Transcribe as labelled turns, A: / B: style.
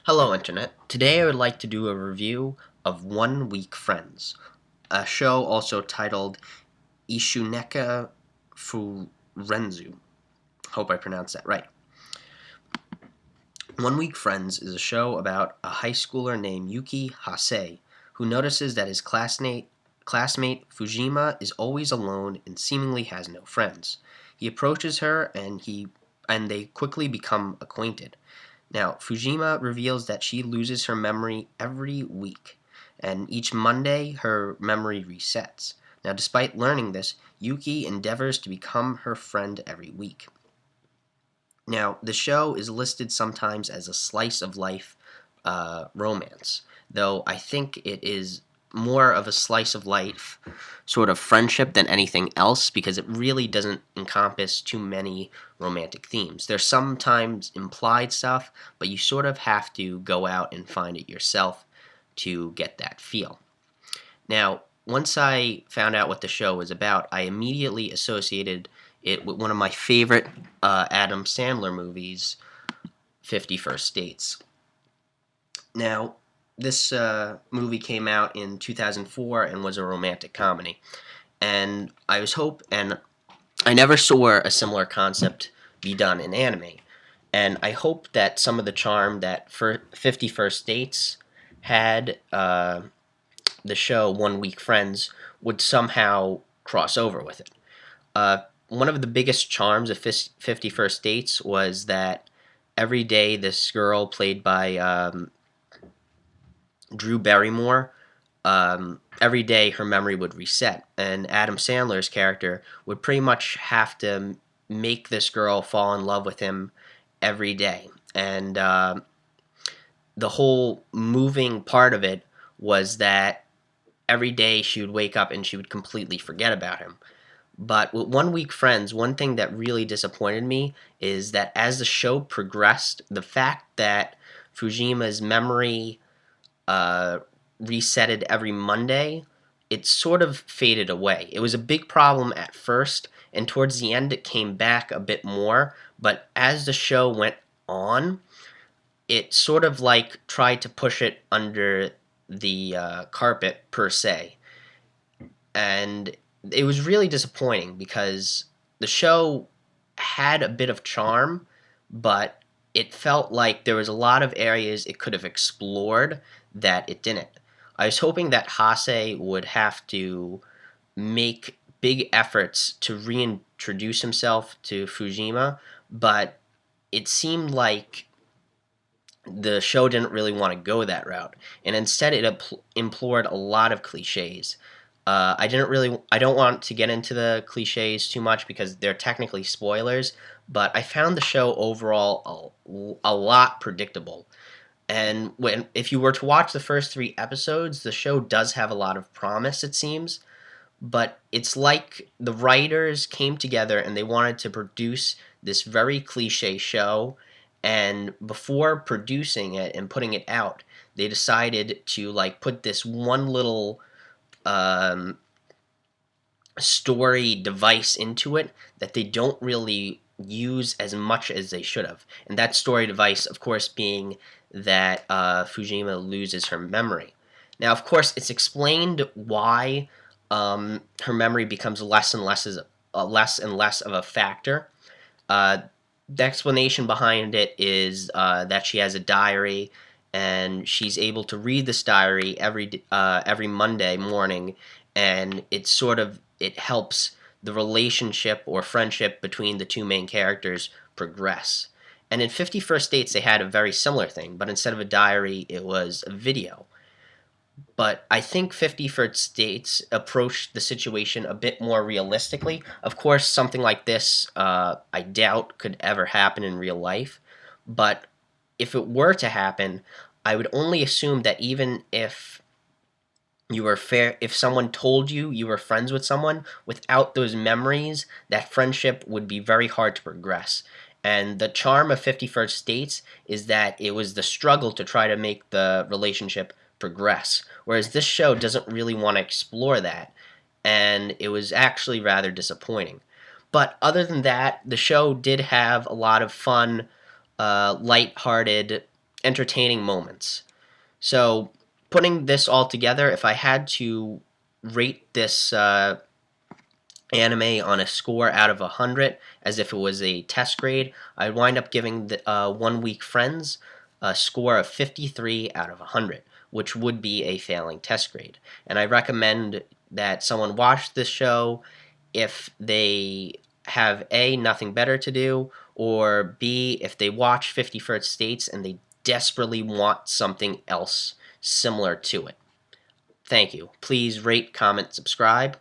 A: Hello, Internet. Today I would like to do a review of One Week Friends, a show also titled Isshūkan Furenzu. Hope I pronounced that right. One Week Friends is a show about a high schooler named Yuki Hase who notices that his classmate Fujima is always alone and seemingly has no friends. He approaches her and they quickly become acquainted. Now, Fujima reveals that she loses her memory every week, and each Monday her memory resets. Now, despite learning this, Yuki endeavors to become her friend every week. Now, the show is listed sometimes as a slice of life romance, though I think it is more of a slice of life sort of friendship than anything else because it really doesn't encompass too many romantic themes. There's sometimes implied stuff, but you sort of have to go out and find it yourself to get that feel. Now, once I found out what the show was about, I immediately associated it with one of my favorite Adam Sandler movies, 50 First Dates. Now, this movie came out in 2004 and was a romantic comedy. And I never saw a similar concept be done in anime. And I hope that some of the charm that 50 First Dates had, the show One Week Friends would somehow cross over with it. One of the biggest charms of 50 First Dates was that every day this girl, played by Drew Barrymore, every day her memory would reset, and Adam Sandler's character would pretty much have to make this girl fall in love with him every day. And the whole moving part of it was that every day she would wake up and she would completely forget about him. But with One Week Friends, one thing that really disappointed me is that as the show progressed, the fact that Fujima's memory resetted every Monday, it sort of faded away. It was a big problem at first, and towards the end it came back a bit more, but as the show went on, it sort of like tried to push it under the carpet, per se. And it was really disappointing because the show had a bit of charm, but it felt like there was a lot of areas it could have explored that it didn't. I was hoping that Hase would have to make big efforts to reintroduce himself to Fujima, but it seemed like the show didn't really want to go that route, and instead it implored a lot of cliches. I don't want to get into the cliches too much because they're technically spoilers, but I found the show overall a lot predictable. And if you were to watch the first 3 episodes, the show does have a lot of promise, it seems, but it's like the writers came together and they wanted to produce this very cliche show, and before producing it and putting it out, they decided to like put this one little um, story device into it that they don't really use as much as they should have. And that story device, of course, being that Fujima loses her memory. Now, of course, it's explained why her memory becomes less and less of a factor. Uh, the explanation behind it is that she has a diary, and she's able to read this diary every Monday morning, and it helps the relationship or friendship between the two main characters progress. And in 50 First Dates, they had a very similar thing, but instead of a diary, it was a video. But I think 50 First Dates approached the situation a bit more realistically. Of course, something like this, I doubt could ever happen in real life. But if it were to happen, I would only assume that even if someone told you you were friends with someone, without those memories, that friendship would be very hard to progress. And the charm of 50 First Dates is that it was the struggle to try to make the relationship progress. Whereas this show doesn't really want to explore that, and it was actually rather disappointing. But other than that, the show did have a lot of fun, light-hearted entertaining moments. So, putting this all together, if I had to rate this anime on a score out of 100, as if it was a test grade, I'd wind up giving the 1 Week Friends a score of 53 out of 100, which would be a failing test grade. And I recommend that someone watch this show if they have A, nothing better to do, or B, if they watch 50 First Dates and they desperately want something else similar to it. Thank you. Please rate, comment, subscribe.